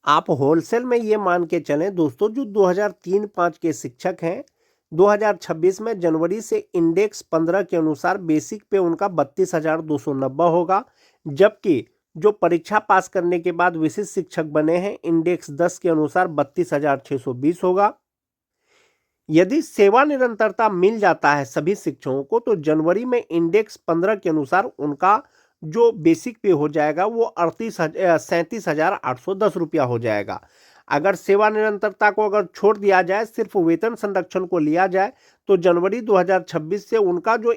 आप होलसेल में ये मान के चलें दोस्तों, जो 2003-5 के शिक्षक हैं, 2026 में जनवरी से इंडेक्स 15 के अनुसार बेसिक पे उनका 32,290 होगा, जबकि जो परीक्षा पास करने के बाद विशिष्ट शिक्षक बने हैं इंडेक्स 10 के अनुसार 32,620 होगा। यदि सेवा निरंतरता मिल जाता है सभी शिक्षकों को तो जनवरी में इंडेक्स 15 के अनुसार उनका जो बेसिक पे हो जाएगा वो 37,810 रुपया हो जाएगा। अगर सेवा निरंतरता को अगर छोड़ दिया जाए, सिर्फ वेतन संरक्षण को लिया जाए, तो जनवरी 2026 से उनका जो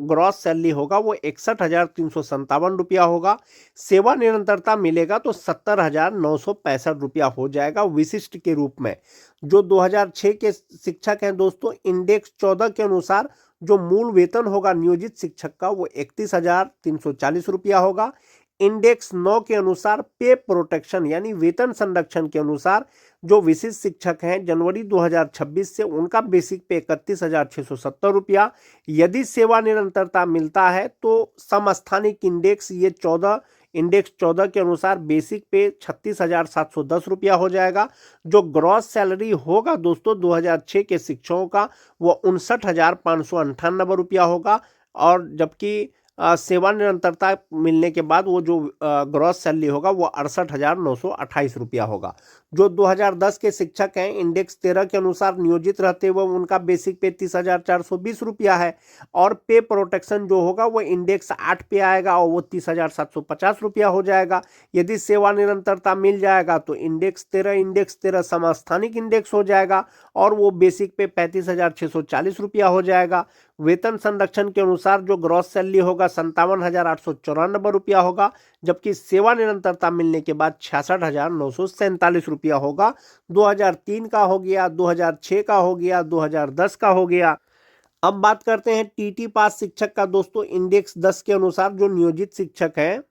ग्रॉस सैलरी होगा वो 61,357 रुपया होगा। सेवा निरंतरता मिलेगा तो 70,965 रुपया हो जाएगा विशिष्ट के रूप में। जो 2006 के शिक्षक हैं दोस्तों, इंडेक्स 14 के अनुसार जो मूल वेतन होगा नियोजित शिक्षक का वो 31,340 रुपया होगा। इंडेक्स 9 के अनुसार पे प्रोटेक्शन यानी वेतन संरक्षण के अनुसार जो विशिष्ट शिक्षक हैं जनवरी 2026 से उनका बेसिक पे 31,670 रुपया। यदि सेवा निरंतरता मिलता है तो समस्थानिक इंडेक्स इंडेक्स 14 के अनुसार बेसिक पे 36,710 रुपया हो जाएगा। जो ग्रॉस सैलरी होगा दोस्तों 2006 के शिक्षकों का वो 59,598 रुपया होगा, और जबकि सेवा निरंतरता मिलने के बाद वो जो ग्रॉस सैलरी होगा वो 68,928 रुपया होगा। जो 2010 के शिक्षक हैं इंडेक्स 13 के अनुसार नियोजित रहते हुए उनका बेसिक पे 30,420 रुपया है, और पे प्रोटेक्शन जो होगा वो इंडेक्स 8 पे आएगा और वो 30,750 रुपया हो जाएगा। यदि सेवा निरंतरता मिल जाएगा तो इंडेक्स 13 समस्थानिक इंडेक्स हो जाएगा और वो बेसिक पे 35,640 रुपया हो जाएगा। वेतन संरक्षण के अनुसार जो ग्रॉस सैलरी होगा 57,894 रुपया होगा, जबकि सेवा निरंतरता मिलने के बाद 66,947 रुपया होगा। 2003 का हो गया, 2006 का हो गया, 2010 का हो गया। अब बात करते हैं टीटी पास शिक्षक का दोस्तों। इंडेक्स 10 के अनुसार जो नियोजित शिक्षक हैं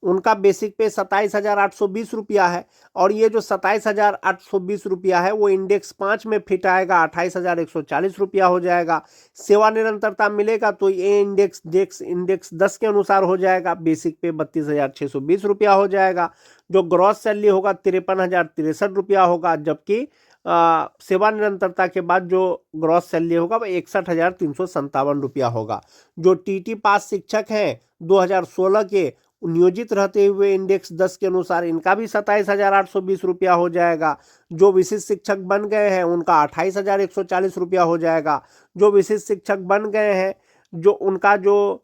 उनका बेसिक पे 27,820 रुपया है, और ये जो 27,820 रुपया है वो इंडेक्स 5 में फिट आएगा, 28,140 रुपया हो जाएगा। सेवा निरंतरता मिलेगा तो ये इंडेक्स 10 के अनुसार हो जाएगा, बेसिक पे 32,620 रुपया हो जाएगा। जो ग्रॉस सैलरी होगा 53,063 रुपया होगा, जबकि सेवा निरंतरता के बाद जो ग्रॉस सैलरी होगा वह 61,357 रुपया होगा। जो टीटी पास शिक्षक हैं 2016 के नियोजित रहते हुए इंडेक्स 10 के अनुसार इनका भी 27,820 रुपया हो जाएगा। जो विशिष्ट शिक्षक बन गए हैं उनका 28,140 रुपया हो जाएगा। जो विशिष्ट शिक्षक बन गए हैं जो उनका जो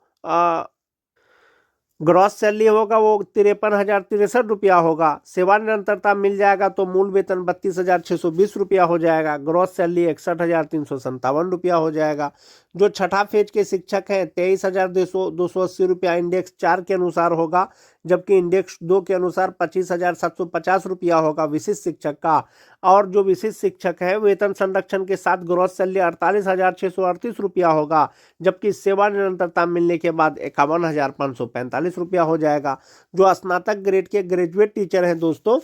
ग्रॉस सैलरी होगा वो 53,063 रुपया होगा। सेवा निरंतरता मिल जाएगा तो मूल वेतन 32,620 रुपया हो जाएगा। ग्रॉस सैलरी 61,357 रुपया हो जाएगा। जो छठा फेज के शिक्षक हैं 23,280 रुपया इंडेक्स 4 के अनुसार होगा, जबकि इंडेक्स 2 के अनुसार 25,750 रुपया होगा विशिष्ट शिक्षक का। और जो विशिष्ट शिक्षक है वेतन संरक्षण के साथ ग्रॉस सैलरी 48,638 रुपया होगा, जबकि सेवा निरंतरता मिलने के बाद 51,545 रुपया हो जाएगा। जो स्नातक ग्रेड के ग्रेजुएट टीचर हैं दोस्तों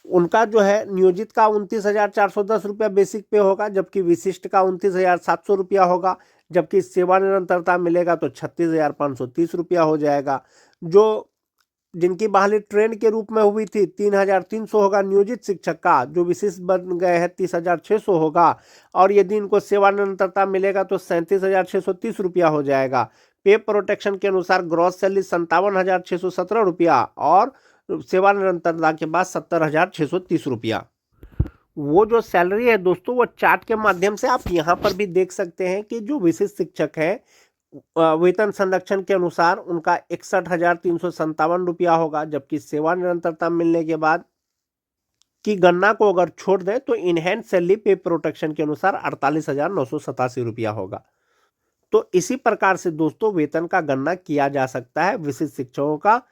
उनका जो है नियोजित का 29,410 रुपया बेसिक पे होगा, जबकि विशिष्ट का 29,700 रुपया होगा, जबकि सेवा निरंतरता मिलेगा तो 36,530 रुपया हो जाएगा। जो जिनकी बहाली ट्रेन के रूप में हुई थी 3,300 होगा नियोजित शिक्षक का, जो विशिष्ट बन गए हैं 30,600 होगा, और यदि इनको सेवा निरंतरता मिलेगा तो 37,630 रुपया हो जाएगा। पे प्रोटेक्शन के अनुसार ग्रॉस सैलरी 57,617 रुपया और सेवा निरंतरता के बाद 70,630 रुपया। वो जो सैलरी है दोस्तों वो चार्ट के माध्यम से आप यहाँ पर भी देख सकते हैं कि जो विशिष्ट शिक्षक है वेतन संरक्षण के अनुसार उनका 61,357 रुपया होगा, जबकि सेवा निरंतरता मिलने के बाद की गणना को अगर छोड़ दें तो इनहैंड सैलरी पे प्रोटेक्शन के अनुसार 48,987 रुपया होगा। तो इसी प्रकार से दोस्तों वेतन का गणना किया जा सकता है विशिष्ट शिक्षकों का।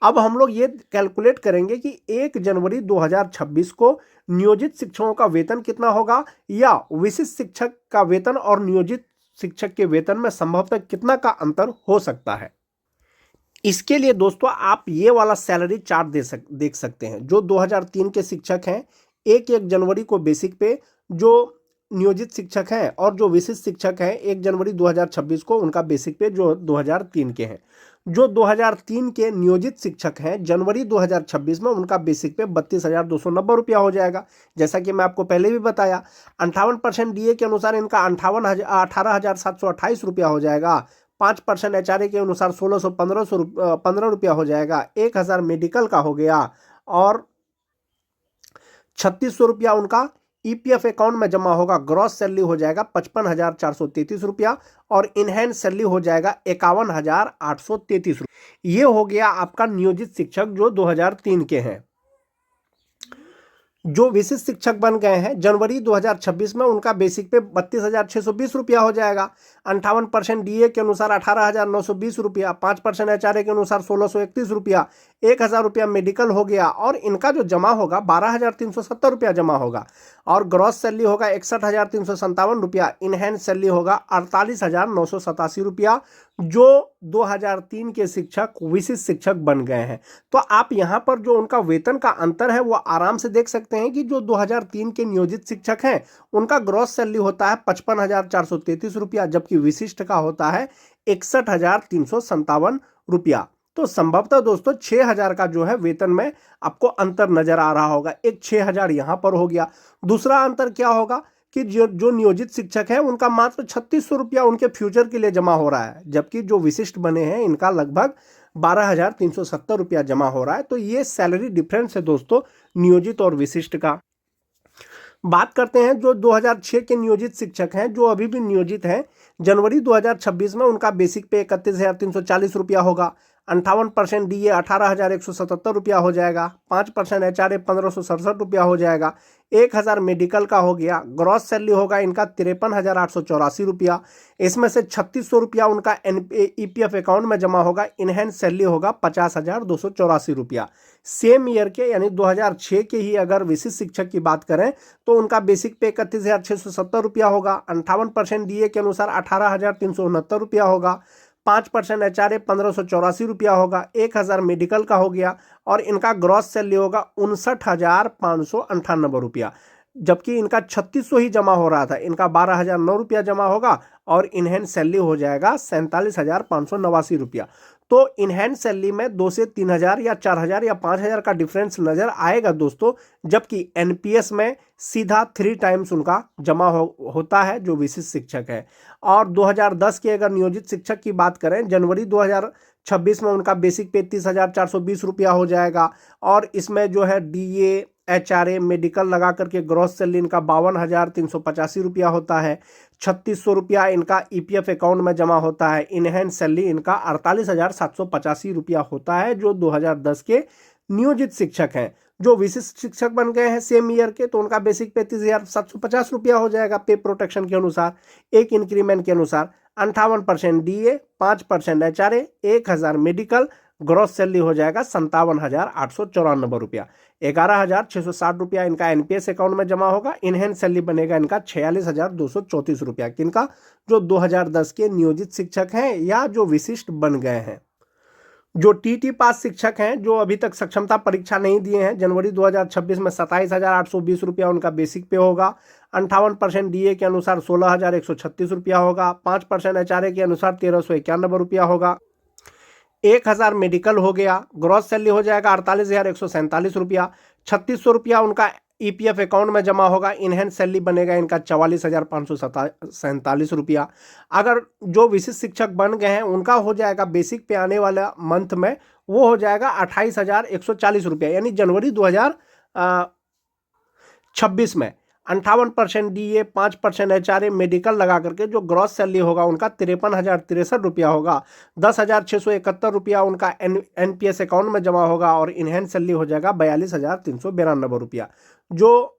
अब हम लोग ये कैलकुलेट करेंगे कि 1 जनवरी 2026 को नियोजित शिक्षकों का वेतन कितना होगा, या विशिष्ट शिक्षक का वेतन और नियोजित शिक्षक के वेतन में संभवतः कितना का अंतर हो सकता है। इसके लिए दोस्तों आप ये वाला सैलरी चार्ट देख सकते हैं। जो 2003 के शिक्षक हैं 1 जनवरी को बेसिक पे जो नियोजित शिक्षक हैं और जो विशिष्ट शिक्षक हैं 1 जनवरी 2026 को उनका बेसिक पे जो 2003 के हैं। जो 2003 के नियोजित शिक्षक हैं जनवरी 2026 में उनका बेसिक पे 32,290 रुपया हो जाएगा। जैसा कि मैं आपको पहले भी बताया 58% डीए के अनुसार इनका 18,728 रुपया हो जाएगा। 5% एचआरए के अनुसार 1615 रुपया हो जाएगा। 1,000 मेडिकल का हो गया और 3600 रुपया उनका ईपीएफ अकाउंट में जमा होगा। ग्रॉस सैलरी हो जाएगा 55,433 रुपया और इनहैंड सैलरी हो जाएगा 51,833 रुपया। ये हो गया आपका नियोजित शिक्षक जो 2003 के हैं। जो विशिष्ट शिक्षक बन गए हैं जनवरी 2026 में उनका बेसिक पे 32,620 रुपया हो जाएगा। 58% डीए के अनुसार 18,920 रुपया, 5% एचआरए के अनुसार 1,631 रुपया, 1,000 रुपया मेडिकल हो गया और इनका जो जमा होगा 12,370 रुपया जमा होगा और ग्रॉस सैलरी होगा 61,357 रुपया। इनहैंड सैलरी होगा 48,987 रुपया। जो 2003 के शिक्षक विशिष्ट शिक्षक बन गए हैं। तो आप यहाँ पर जो उनका वेतन का अंतर है वो आराम से देख सकते हैं कि जो 2003 के नियोजित शिक्षक हैं उनका ग्रॉस सैलरी होता है 55,433 रुपया, जबकि विशिष्ट का होता है 61,357 रुपया। तो संभवतः दोस्तों 6,000 का जो है वेतन में आपको अंतर नजर आ रहा होगा। एक 6,000 यहाँ पर हो गया। दूसरा अंतर क्या होगा कि जो नियोजित शिक्षक है उनका मात्र 3600 रुपया उनके फ्यूचर के लिए जमा हो रहा है, जबकि जो विशिष्ट बने हैं इनका लगभग 12,370 रुपया जमा हो रहा है। तो ये सैलरी डिफरेंस है दोस्तों नियोजित और विशिष्ट का। बात करते हैं जो 2006 के नियोजित शिक्षक हैं जो अभी भी नियोजित हैं। जनवरी 2026 में उनका बेसिक पे 31,340 रुपया होगा। 58% डीए 18,177 रुपया हो जाएगा। 5% एचआरए 1,567 रुपया हो जाएगा। 1,000 मेडिकल का हो गया। ग्रॉस सैलरी होगा इनका 53,884 रुपया। इसमें से 3,600 रुपया उनका ईपीएफ अकाउंट में जमा होगा। इनहैंड सैलरी होगा 50,284 रुपया। सेम ईयर के यानी 2006 के ही अगर विशिष्ट शिक्षक की बात करें तो उनका बेसिक पे 31,670 रुपया होगा। 58% डीए के अनुसार 18,369 रुपया होगा। 5% एचआरए 1,584 रुपया होगा। 1,000 मेडिकल का हो गया और इनका ग्रॉस सैलरी होगा 59,598 रुपया, जबकि इनका 3,600 ही जमा हो रहा था। इनका 12,009 रुपया जमा होगा और इनहैंड सैलरी हो जाएगा 47,589 रुपया। तो इनहैंड सैलरी में 2 से 3,000 या 4,000 या 5,000 का डिफरेंस नजर आएगा दोस्तों, जबकि एनपीएस में सीधा 3 टाइम्स उनका जमा होता है जो विशिष्ट शिक्षक है। और 2010 के अगर नियोजित शिक्षक की बात करें जनवरी 2026 में उनका बेसिक पे 30,420 रुपया हो जाएगा और इसमें जो है डीए एचआरए मेडिकल लगा करके ग्रॉस सैलरी इनका 52,385 रुपया होता है। 3,600 रुपया इनका ईपीएफ अकाउंट में जमा होता है। इनहैंड सैलरी इनका 48,785 रुपया होता है जो 2010 के नियोजित शिक्षक हैं। जो विशिष्ट शिक्षक बन गए हैं सेम ईयर के तो उनका बेसिक 35,750 रुपया हो जाएगा पे प्रोटेक्शन के अनुसार, एक इंक्रीमेंट के अनुसार। 58% DA, 5% HRA, 1,000 medical, gross salary हो जाएगा 57,894 रुपया। 11,660 रुपया इनका एनपीएस अकाउंट में जमा होगा। इनहैंड सैलरी बनेगा इनका 46,234 रुपया। किनका? जो 2010 के नियोजित शिक्षक हैं या जो विशिष्ट बन गए हैं। जो टीटी पास शिक्षक हैं जो अभी तक सक्षमता परीक्षा नहीं दिए हैं जनवरी 2026 में 27,820 रुपया उनका बेसिक पे होगा। 58% डीए के अनुसार 16,136 रुपया होगा। 5% एचआरए के अनुसार 1,391 रुपया होगा। 1,000 मेडिकल हो गया। ग्रॉस सैलरी हो जाएगा 48,147 रुपया। 3,600 रुपया उनका ईपीएफ अकाउंट में जमा होगा। इनहैंड सैलरी बनेगा इनका 44,547 रुपया। अगर जो विशिष्ट शिक्षक बन गए हैं उनका हो जाएगा बेसिक पे आने वाला मंथ में वो हो जाएगा 28,140 रुपया, यानी जनवरी 2026 में 58% डीए, 5% एचआरए मेडिकल लगा करके जो ग्रॉस सैलरी होगा उनका 53,063 रुपया होगा। 10,671 रुपया उनका एनपीएस अकाउंट में जमा होगा और इनहैंड सैलरी हो जाएगा 42,392 रुपया। जो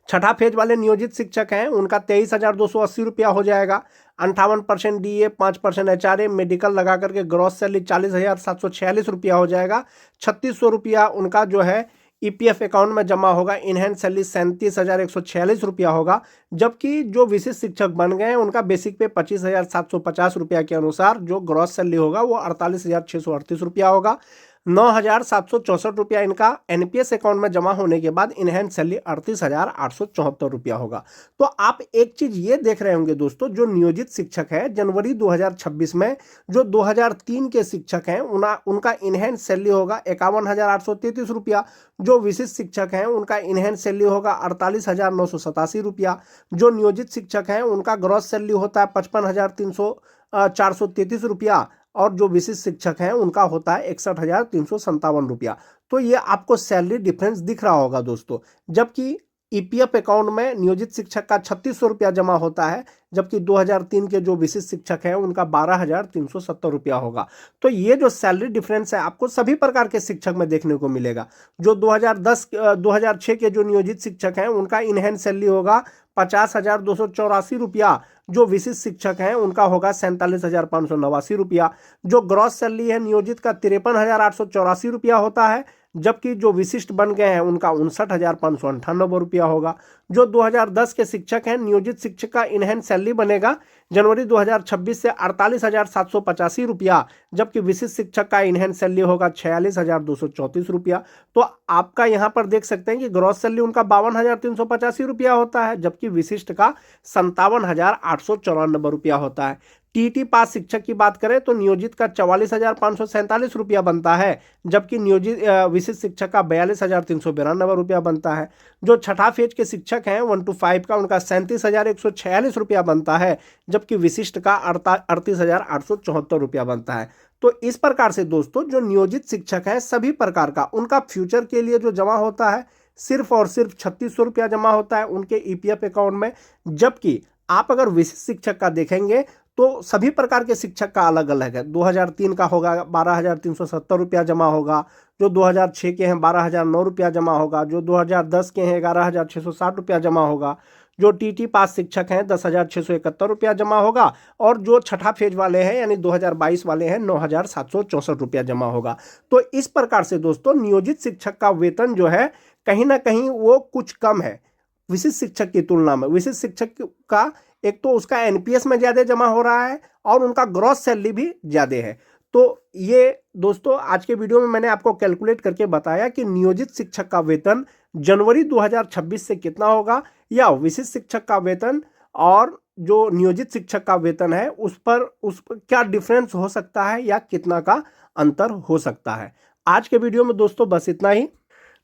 छठा फेज वाले नियोजित शिक्षक हैं उनका 23,280 रुपया हो जाएगा। 58% डीए, 5% एचआरए मेडिकल लगा करके ग्रॉस सैलरी 40,746 रुपया हो जाएगा। 3,600 रुपया उनका जो है ईपीएफ अकाउंट में जमा होगा। इनहैंड सैलरी 37,146 रुपया होगा, जबकि जो विशिष्ट शिक्षक बन गए हैं उनका बेसिक पे 25,750 रुपया के अनुसार जो ग्रॉस सैलरी होगा वो 48,638 रुपया होगा। 9,764 इनका एनपीएस अकाउंट में जमा होने के बाद इनहैंस सैलरी 38,874 रुपया होगा। तो आप एक चीज ये देख रहे होंगे दोस्तों, जो नियोजित शिक्षक है जनवरी 2026 में जो 2003 के शिक्षक हैं उनका इनहैंस सैलरी होगा 51,833 रुपया। जो विशिष्ट शिक्षक हैं उनका इनहैंस सैलरी होगा 48,987 रुपया। जो नियोजित शिक्षक हैं उनका ग्रॉस सैलरी होता है 55,433 रुपया और जो विशिष्ट शिक्षक हैं उनका होता है 61,357 रुपया। तो ये आपको सैलरी डिफरेंस दिख रहा होगा दोस्तों। जबकि ईपीएफ अकाउंट में नियोजित शिक्षक का 3600 रुपया जमा होता है, जबकि 2003 के जो विशिष्ट शिक्षक हैं उनका 12,370 रुपया होगा। तो ये जो सैलरी डिफरेंस है आपको सभी प्रकार के शिक्षक में देखने को मिलेगा। जो 2006 के जो नियोजित शिक्षक हैं उनका इनहैंस सैलरी होगा 50,284 रुपया। जो विशिष्ट शिक्षक हैं उनका होगा 47,589 रुपया। जो ग्रॉस सैलरी है नियोजित का 53,884 रुपया होता है, जबकि जो विशिष्ट बन गए हैं उनका 59,598 रुपया होगा। जो 2010 के शिक्षक हैं नियोजित शिक्षक का इनहैंस सैलरी बनेगा जनवरी 2026 से 48,785 रुपया, जबकि विशिष्ट शिक्षक का इनहैंस सैलरी होगा 46,234 रुपया। तो आपका यहाँ पर देख सकते हैं कि ग्रॉस सैलरी उनका 52,385 रुपया होता है, जबकि विशिष्ट का 57,894 रुपया होता है। टीटी पास शिक्षक की बात करें तो नियोजित का 44,547 रुपया बनता है, जबकि नियोजित विशिष्ट शिक्षक का 42,392 रुपया बनता है। जो छठा फेज के शिक्षक हैं 1 to 5 का उनका 37,146 रुपया बनता है, जबकि विशिष्ट का 38,874 रुपया बनता है। तो इस प्रकार से दोस्तों जो नियोजित शिक्षक है सभी प्रकार का उनका फ्यूचर के लिए जो जमा होता है सिर्फ और सिर्फ 3600 रुपया जमा होता है उनके ईपीएफ अकाउंट में। जबकि आप अगर विशिष्ट शिक्षक का देखेंगे तो सभी प्रकार के शिक्षक का अलग अलग है। 2003 का होगा 12,370 रुपया जमा होगा। जो 2006 के हैं 12,009 रुपया जमा होगा। जो 2010 के हैं 11,660 रुपया जमा होगा। जो टीटी पास शिक्षक हैं 10,671 रुपया जमा होगा। और जो छठा फेज वाले हैं यानी 2022 वाले हैं 9,764 रुपया जमा होगा। तो इस प्रकार से दोस्तों नियोजित शिक्षक का वेतन जो है कहीं ना कहीं वो कुछ कम है विशिष्ट शिक्षक की तुलना में। विशिष्ट शिक्षक का एक तो उसका एनपीएस में ज़्यादा जमा हो रहा है और उनका ग्रॉस सैलरी भी ज़्यादा है। तो ये दोस्तों आज के वीडियो में मैंने आपको कैलकुलेट करके बताया कि नियोजित शिक्षक का वेतन जनवरी 2026 से कितना होगा, या विशिष्ट शिक्षक का वेतन और जो नियोजित शिक्षक का वेतन है उस पर क्या डिफरेंस हो सकता है या कितना का अंतर हो सकता है। आज के वीडियो में दोस्तों बस इतना ही।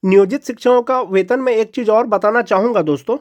नियोजित शिक्षकों का वेतन में एक चीज़ और बताना चाहूँगा दोस्तों